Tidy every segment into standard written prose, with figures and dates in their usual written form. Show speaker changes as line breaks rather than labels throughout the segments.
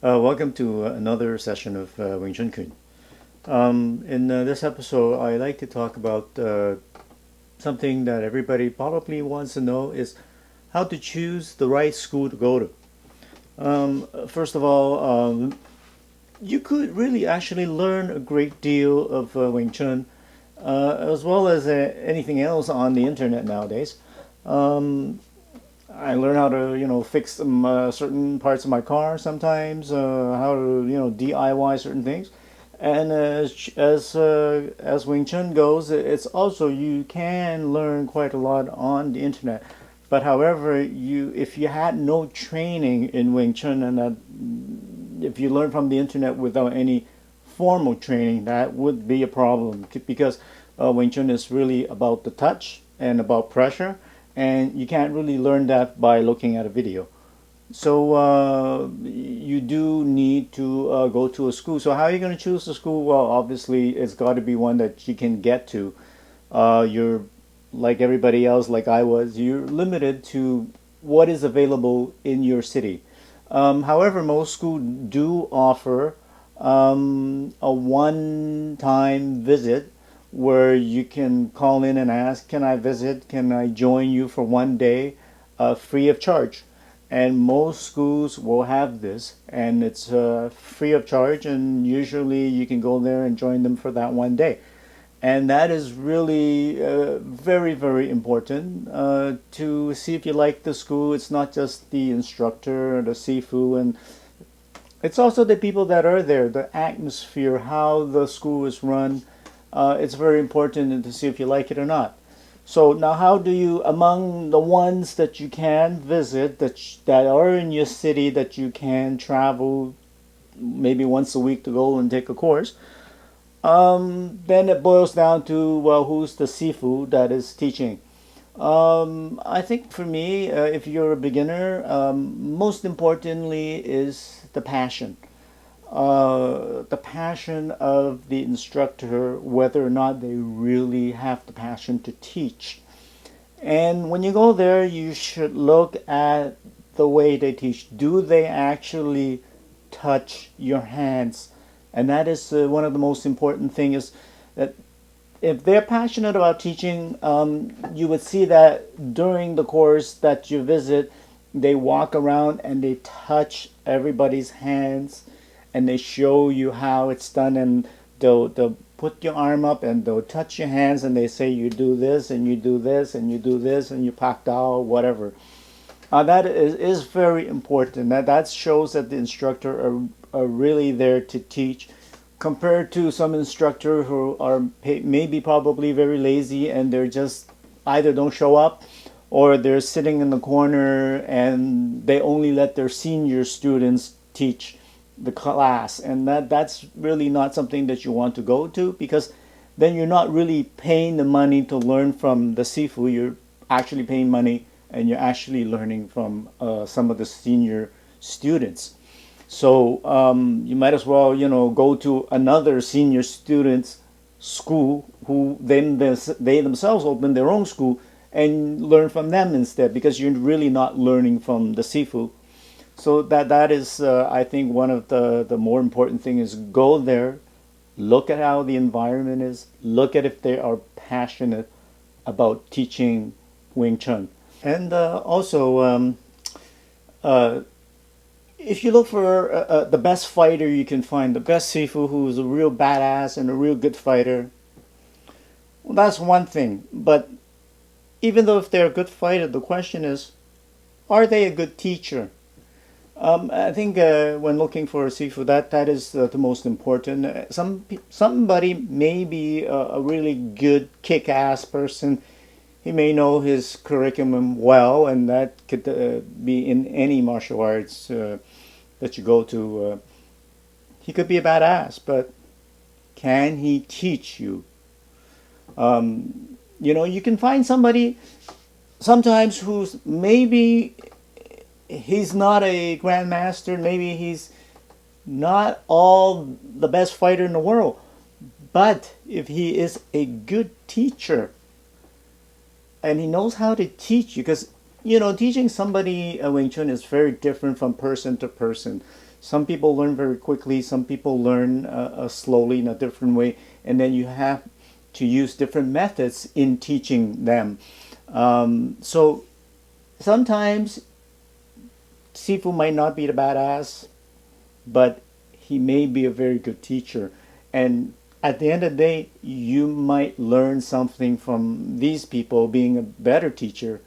Welcome to another session of Wing Chun School. In this episode, I like to talk about something that everybody probably wants to know is how to choose the right school to go to. First of all, you could really actually learn a great deal of Wing Chun, as well as anything else on the internet nowadays. Um, I learn how to, fix some certain parts of my car sometimes, how to, DIY certain things. And as Wing Chun goes, it's also you can learn quite a lot on the internet. But however, if you had no training in Wing Chun and that if you learn from the internet without any formal training, that would be a problem because Wing Chun is really about the touch and about pressure, and you can't really learn that by looking at a video. So you do need to go to a school. So how are you going to choose the school? Well, obviously it's got to be one that you can get to. You're like everybody else, like I was. You're limited to what is available in your city. However, most schools do offer a one-time visit where you can call in and ask, "Can I visit? Can I join you for one day, free of charge?" And most schools will have this, and it's free of charge. And usually, you can go there and join them for that one day. And that is really very, very important to see if you like the school. It's not just the instructor, the Sifu, and it's also the people that are there, the atmosphere, how the school is run. It's very important to see if you like it or not. So now, how do you, among the ones that you can visit, that are in your city, that you can travel maybe once a week to go and take a course? Then it boils down to, well, who's the Sifu that is teaching? I think for me, if you're a beginner, most importantly is the passion. The passion of the instructor, whether or not they really have the passion to teach. And when you go there, you should look at the way they teach. Do they actually touch your hands? And that is one of the most important things is that if they're passionate about teaching, you would see that during the course that you visit, they walk around and they touch everybody's hands and they show you how it's done, and they'll put your arm up and they'll touch your hands and they say you do this and you do this and you do this and you pak dao, whatever. That is very important. That shows that the instructor are really there to teach, compared to some instructor who are maybe probably very lazy and they're just either don't show up or they're sitting in the corner and they only let their senior students teach the class, and that's really not something that you want to go to, because then you're not really paying the money to learn from the Sifu. You're actually paying money and you're actually learning from some of the senior students. So you might as well, go to another senior students school who then they themselves open their own school and learn from them instead, because you're really not learning from the Sifu. So that is, I think, one of the more important thing is go there, look at how the environment is, look at if they are passionate about teaching Wing Chun. And also, uh, if you look for the best fighter you can find, the best Sifu who is a real badass and a real good fighter, well, that's one thing. But even though if they're a good fighter, the question is, are they a good teacher? I think when looking for a Sifu, that is the most important. Somebody may be a really good kick-ass person. He may know his curriculum well, and that could be in any martial arts that you go to. He could be a badass, but can he teach you? You can find somebody sometimes who's maybe he's not a grandmaster, maybe he's not all the best fighter in the world, but if he is a good teacher and he knows how to teach you, because teaching somebody Wing Chun is very different from person to person. Some people learn very quickly, some people learn slowly in a different way, and then you have to use different methods in teaching them. So sometimes Sifu might not be the badass, but he may be a very good teacher. And at the end of the day, you might learn something from these people being a better teacher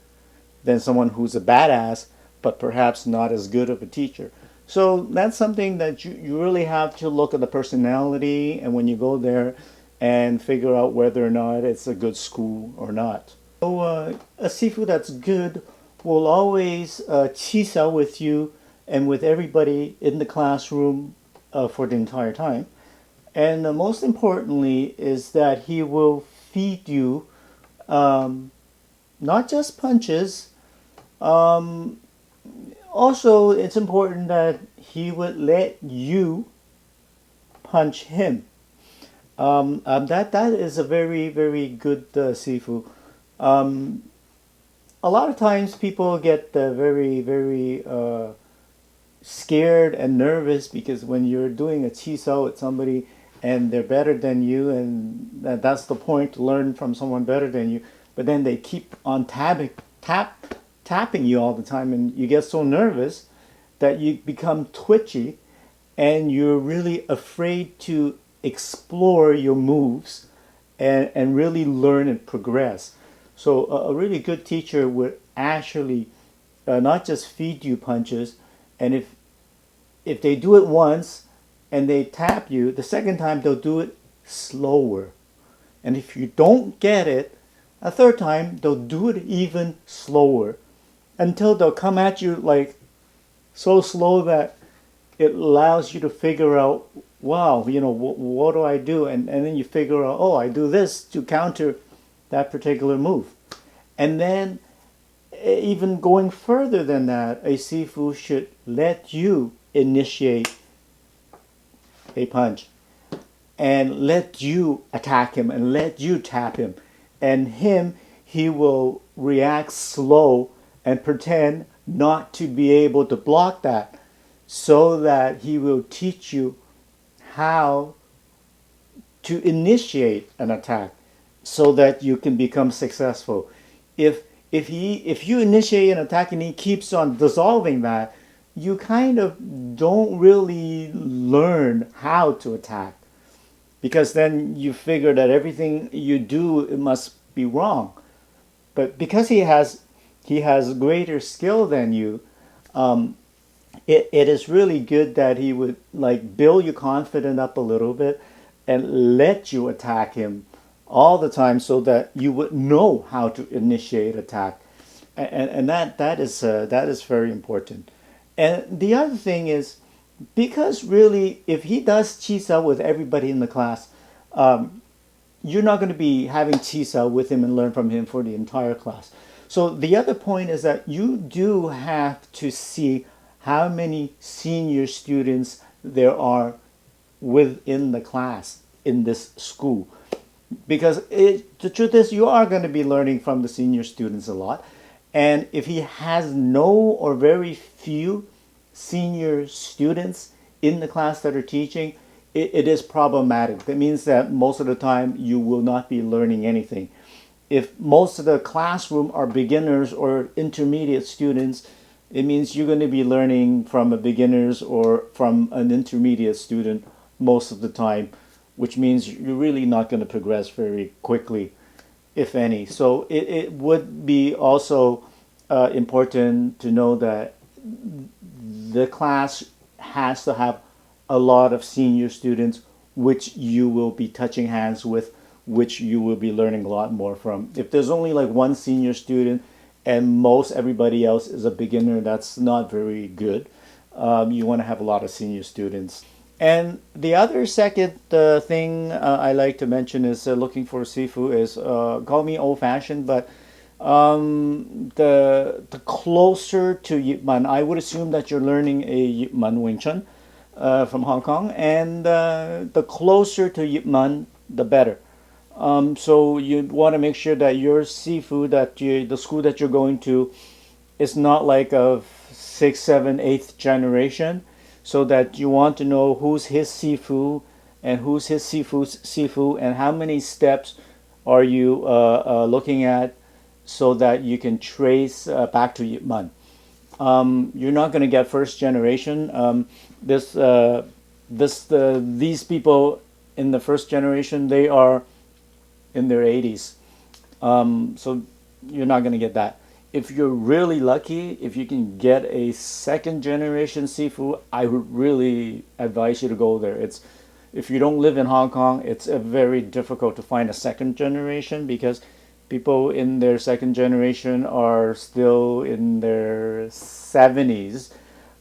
than someone who's a badass, but perhaps not as good of a teacher. So that's something that you really have to look at the personality and when you go there and figure out whether or not it's a good school or not. So a Sifu that's good will always chisel with you and with everybody in the classroom for the entire time. And most importantly is that he will feed you not just punches. Also, it's important that he would let you punch him. That is a very very good Sifu. Um, a lot of times people get very very scared and nervous because when you're doing a chisao with somebody and they're better than you, and that's the point, to learn from someone better than you, but then they keep on tapping you all the time, and you get so nervous that you become twitchy and you're really afraid to explore your moves and really learn and progress. So a really good teacher would actually not just feed you punches, and if they do it once and they tap you, the second time they'll do it slower. And if you don't get it, a third time they'll do it even slower until they'll come at you like so slow that it allows you to figure out, wow, what do I do? And then you figure out, oh, I do this to counter that particular move. And then even going further than that, a Sifu should let you initiate a punch and let you attack him and let you tap him. And he will react slow and pretend not to be able to block that, so that he will teach you how to initiate an attack so that you can become successful. If you initiate an attack and he keeps on dissolving that, you kind of don't really learn how to attack, because then you figure that everything you do, it must be wrong. But because he has greater skill than you, it is really good that he would like build your confidence up a little bit and let you attack him all the time so that you would know how to initiate attack. And that is very important. And the other thing is, because really, if he does chisel with everybody in the class, you're not going to be having chisel with him and learn from him for the entire class. So the other point is that you do have to see how many senior students there are within the class in this school. Because the truth is, you are going to be learning from the senior students a lot. And if he has no or very few senior students in the class that are teaching, it is problematic. That means that most of the time you will not be learning anything. If most of the classroom are beginners or intermediate students, it means you're going to be learning from a beginners or from an intermediate student most of the time, which means you're really not going to progress very quickly, if any. So it would be also important to know that the class has to have a lot of senior students which you will be touching hands with, which you will be learning a lot more from. If there's only like one senior student and most everybody else is a beginner, that's not very good. You want to have a lot of senior students. And the other second thing I like to mention is looking for Sifu is, call me old-fashioned, but the closer to Yip Man, I would assume that you're learning a Yip Man Wing Chun from Hong Kong, and the closer to Yip Man, the better. So you want to make sure that your Sifu, the school that you're going to, is not like a 6th, 7th, 8th generation. so that you want to know who's his Sifu and who's his Sifu and how many steps are you looking at, so that you can trace back to Yip Man. You're not going to get first generation. This these people in the first generation, they are in their 80s. So you're not going to get that. If you're really lucky, if you can get a second generation Sifu, I would really advise you to go there. It's If you don't live in Hong Kong, it's very difficult to find a second generation, because people in their second generation are still in their 70s,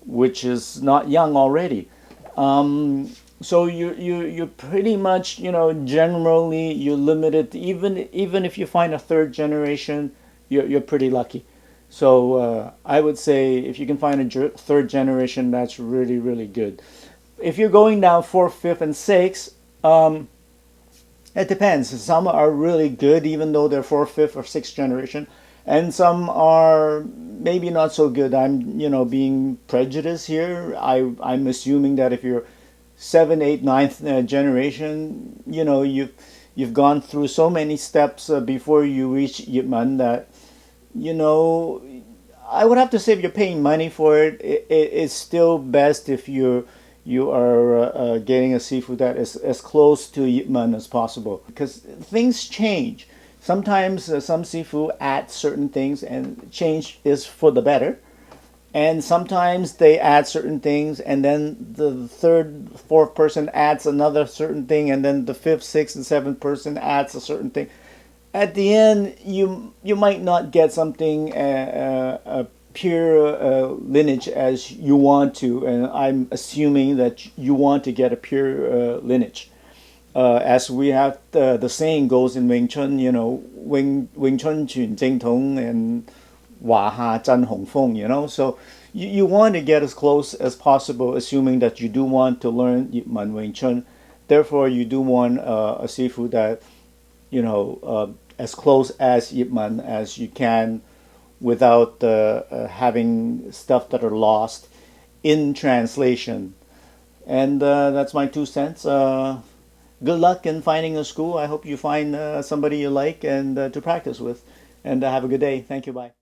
which is not young already. So you pretty much, generally you're limited. Even if you find a third generation, you're pretty lucky. So I would say if you can find a third generation, that's really really good. If you're going down fourth, fifth, and sixth, it depends. Some are really good, even though they're fourth, fifth, or sixth generation, and some are maybe not so good. I'm, being prejudiced here. I'm assuming that if you're seven, eight, ninth generation, you've gone through so many steps before you reach Yip Man that, you know, I would have to say if you're paying money for it, it's still best if you are getting a Sifu that is as close to Yip Man as possible, because things change. Sometimes some Sifu add certain things and change is for the better, and sometimes they add certain things and then the third, fourth person adds another certain thing, and then the fifth, sixth, and seventh person adds a certain thing. At the end, you might not get something pure lineage as you want to, and I'm assuming that you want to get a pure lineage. As we have the saying goes in Wing Chun, Wing Chun Chun Jing Tong and Wa Ha Zhan Hong Feng, So you want to get as close as possible, assuming that you do want to learn Yip Man Wing Chun. Therefore, you do want a Sifu that, as close as Yip Man as you can, without having stuff that are lost in translation. And that's my 2 cents. Good luck in finding a school. I hope you find somebody you like and to practice with. And have a good day. Thank you. Bye.